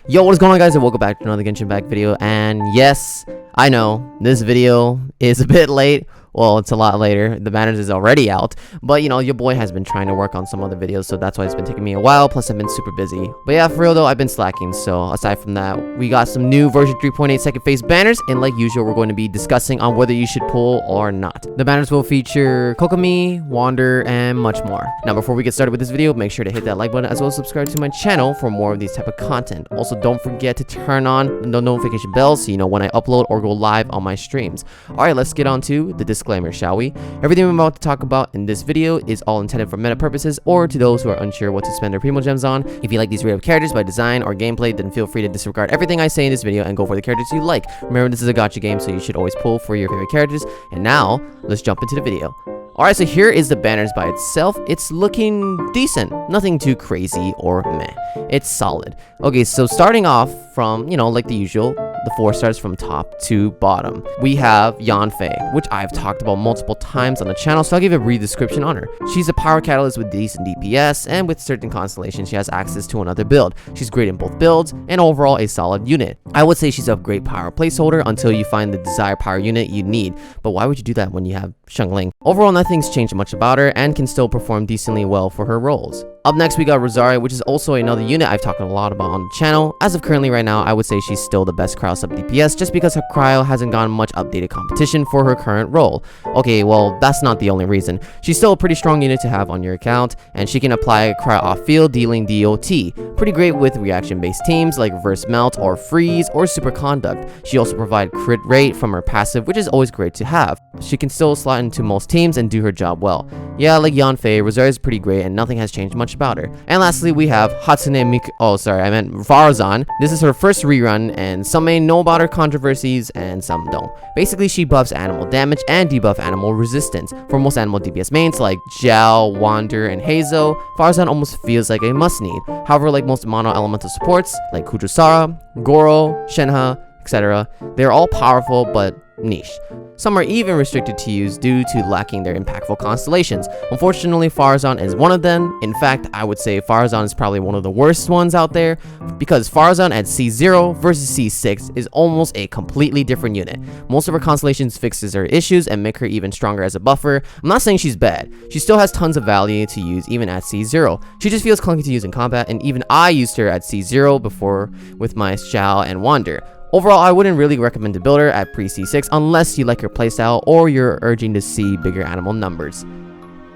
Yo, what is going on, guys, and welcome back to another Genshin Back video. And yes, I know this video is a bit late. Well, it's a lot later. The banners is already out. But, you know, your boy has been trying to work on some other videos, so that's why it's been taking me a while. Plus, I've been super busy. But yeah, for real though, I've been slacking. So aside from that, we got some new version 3.8 second phase banners. And like usual, we're going to be discussing on whether you should pull or not. The banners will feature Kokomi, Wander, and much more. Now, before we get started with this video, make sure to hit that like button as well as subscribe to my channel for more of these type of content. Also, don't forget to turn on the notification bell so you know when I upload or go live on my streams. Alright, let's get on to the disclaimer, shall we? Everything I'm about to talk about in this video is all intended for meta purposes or to those who are unsure what to spend their primo gems on. If you like these random characters by design or gameplay, then feel free to disregard everything I say in this video and go for the characters you like. Remember, this is a gacha game, so you should always pull for your favorite characters. And now, let's jump into the video. Alright, so here is the banners by itself. It's looking decent. Nothing too crazy or meh. It's solid. Okay, so starting off from, you know, like the usual, the 4 stars from top to bottom. We have Yanfei, which I've talked about multiple times on the channel, so I'll give a brief description on her. She's a power catalyst with decent DPS, and with certain constellations, she has access to another build. She's great in both builds, and overall a solid unit. I would say she's a great power placeholder until you find the desired power unit you need, but why would you do that when you have Xiangling? Overall, nothing's changed much about her, and can still perform decently well for her roles. Up next, we got Rosaria, which is also another unit I've talked a lot about on the channel. As of currently right now, I would say she's still the best cryo sub DPS just because her cryo hasn't gotten much updated competition for her current role. Okay, well, that's not the only reason. She's still a pretty strong unit to have on your account, and she can apply cryo off field dealing DOT. Pretty great with reaction based teams like reverse melt or freeze or super conduct. She also provides crit rate from her passive, which is always great to have. She can still slot into most teams and do her job well. Yeah, like Yanfei, Rosaria is pretty great and nothing has changed much about her. And lastly, we have Faruzan. This is her first rerun, and some may know about her controversies and some don't. Basically, she buffs animal damage and debuff animal resistance. For most animal DPS mains like Jiao, Wander, and Hazo, Faruzan almost feels like a must-need. However, like most mono elemental supports like Kudrosara, Goro, Shenhe, etc., they're all powerful but niche. Some are even restricted to use due to lacking their impactful constellations. Unfortunately, Faruzan is one of them. In fact, I would say Faruzan is probably one of the worst ones out there, because Faruzan at C0 versus C6 is almost a completely different unit. Most of her constellations fixes her issues and make her even stronger as a buffer. I'm not saying she's bad. She still has tons of value to use even at C0. She just feels clunky to use in combat, and even I used her at C0 before with my Xiao and Wander. Overall, I wouldn't really recommend to build her at pre-C6 unless you like her playstyle or you're urging to see bigger animal numbers.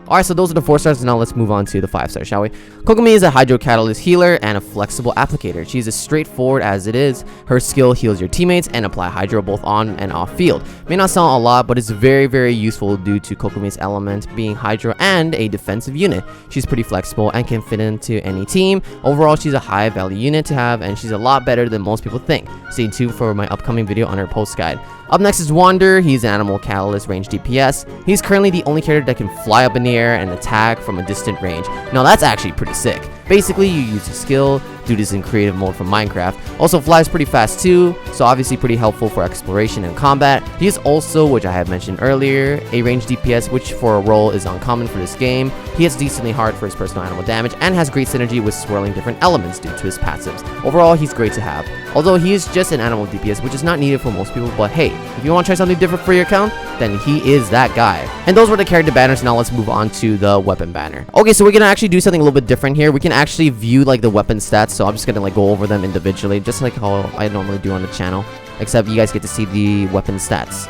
Alright, so those are the 4 stars, and now let's move on to the 5 stars, shall we? Kokomi is a Hydro Catalyst healer and a flexible applicator. She's as straightforward as it is. Her skill heals your teammates and apply Hydro both on and off field. May not sound a lot, but it's very useful due to Kokomi's element being Hydro and a defensive unit. She's pretty flexible and can fit into any team. Overall, she's a high value unit to have, and she's a lot better than most people think. Stay tuned for my upcoming video on her post guide. Up next is Wander. He's an animal catalyst range DPS. He's currently the only character that can fly up in the air and attack from a distant range. Now that's actually pretty sick. Basically, you use a skill, do this in creative mode from Minecraft. Also flies pretty fast too, so obviously pretty helpful for exploration and combat. He is also, which I have mentioned earlier, a range DPS, which for a role is uncommon for this game. He hits decently hard for his personal animal damage and has great synergy with swirling different elements due to his passives. Overall, he's great to have. Although he is just an animal DPS, which is not needed for most people, but hey, if you want to try something different for your account, then he is that guy. And those were the character banners. Now let's move on to the weapon banner. Okay, so we're gonna actually do something a little bit different here. We can actually view like the weapon stats, so I'm just gonna like go over them individually, just like how I normally do on the channel, except you guys get to see the weapon stats.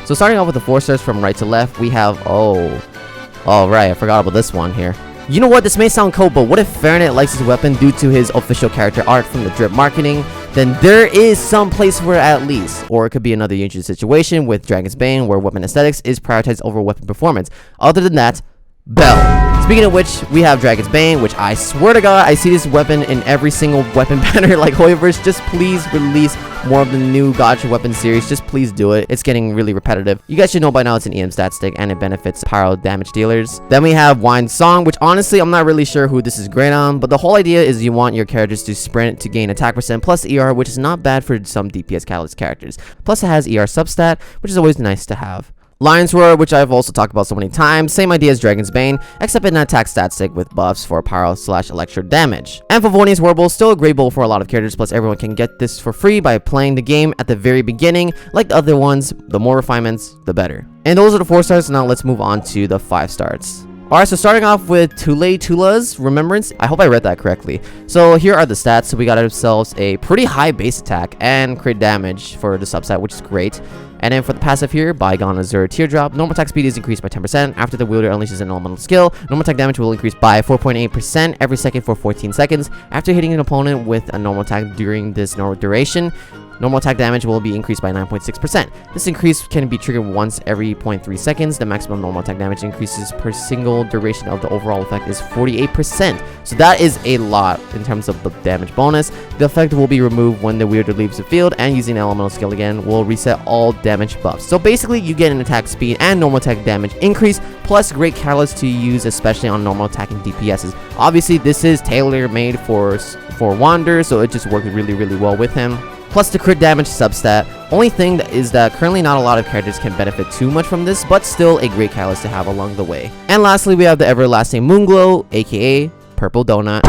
So starting off with the 4 stars from right to left, we have, right, I forgot about this one here. You know what, this may sound cold, but what if Fahrenheit likes his weapon due to his official character art from the drip marketing? Then there is some place for it at least. Or it could be another usual situation with Dragon's Bane where weapon aesthetics is prioritized over weapon performance. Other than that, Bell. Speaking of which, we have Dragon's Bane, which I swear to God, I see this weapon in every single weapon banner like HOYO-verse. Just please release more of the new gacha weapon series. Just please do it. It's getting really repetitive. You guys should know by now it's an EM stat stick and it benefits pyro damage dealers. Then we have Wine's Song, which honestly I'm not really sure who this is great on, but the whole idea is you want your characters to sprint to gain attack percent plus ER, which is not bad for some DPS catalyst characters. Plus it has ER substat, which is always nice to have. Lion's Roar, which I've also talked about so many times, same idea as Dragon's Bane, except an attack stat stick with buffs for pyro/electro damage. And Favonious Warbow, still a great build for a lot of characters, plus everyone can get this for free by playing the game at the very beginning. Like the other ones, the more refinements, the better. And those are the 4 stars, now let's move on to the 5 stars. Alright, so starting off with Tulaytullah's Remembrance. I hope I read that correctly. So here are the stats. So we got ourselves a pretty high base attack and crit damage for the subset, which is great. And then for the passive here, Bygone Azure Teardrop, normal attack speed is increased by 10%. After the wielder unleashes an elemental skill, normal attack damage will increase by 4.8% every second for 14 seconds. After hitting an opponent with a normal attack during this normal duration, normal attack damage will be increased by 9.6%. This increase can be triggered once every 0.3 seconds. The maximum normal attack damage increases per single duration of the overall effect is 48%. So that is a lot in terms of the damage bonus. The effect will be removed when the wielder leaves the field, and using an elemental skill again will reset all damage buffs. So basically you get an attack speed and normal attack damage increase, plus great catalyst to use especially on normal attacking DPSs. Obviously this is tailor-made for Wander, so it just worked really well with him. Plus the crit damage substat. Only thing is that currently not a lot of characters can benefit too much from this, but still a great catalyst to have along the way. And lastly, we have the everlasting Moonglow, aka Purple Donut.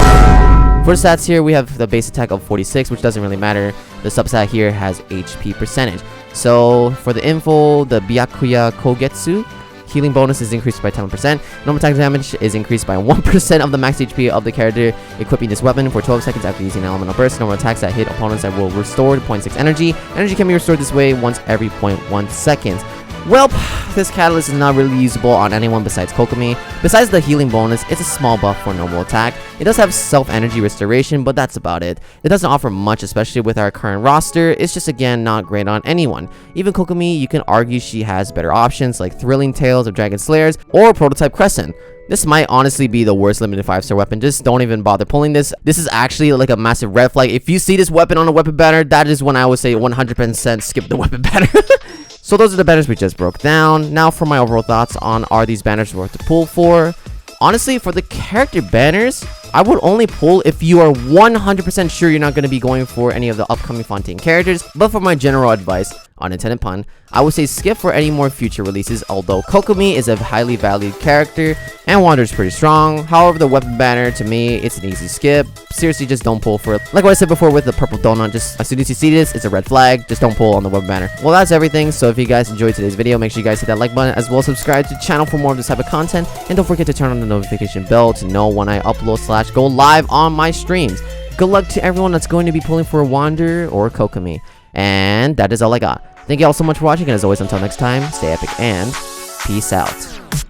For the stats here, we have the base attack of 46, which doesn't really matter. The substat here has HP percentage. So for the info, the Byakuya Kogetsu, healing bonus is increased by 10%. Normal attack damage is increased by 1% of the max HP of the character equipping this weapon for 12 seconds after using elemental burst. Normal attacks that hit opponents that will restore 0.6 energy. Energy can be restored this way once every 0.1 seconds. Well, this catalyst is not really usable on anyone besides Kokomi. Besides the healing bonus, it's a small buff for normal attack. It does have self-energy restoration, but that's about it. It doesn't offer much, especially with our current roster. It's just, again, not great on anyone. Even Kokomi, you can argue she has better options like Thrilling Tales of Dragon Slayers or Prototype Crescent. This might honestly be the worst limited 5-star weapon. Just don't even bother pulling this. This is actually like a massive red flag. If you see this weapon on a weapon banner, that is when I would say 100% skip the weapon banner. So those are the banners we just broke down. Now for my overall thoughts on, are these banners worth to pull for? Honestly, for the character banners, I would only pull if you are 100% sure you're not going to be going for any of the upcoming Fontaine characters. But for my general advice, unintended pun, I would say skip for any more future releases, although Kokomi is a highly valued character and Wander is pretty strong. However, the weapon banner, to me, it's an easy skip. Seriously, just don't pull for it. Like what I said before with the purple donut, just as soon as you see this, it's a red flag. Just don't pull on the weapon banner. Well, that's everything. So if you guys enjoyed today's video, make sure you guys hit that like button, as well as subscribe to the channel for more of this type of content. And don't forget to turn on the notification bell to know when I upload / go live on my streams. Good luck to everyone that's going to be pulling for Wander or Kokomi. And that is all I got. Thank you all so much for watching, and as always, until next time, stay epic and peace out.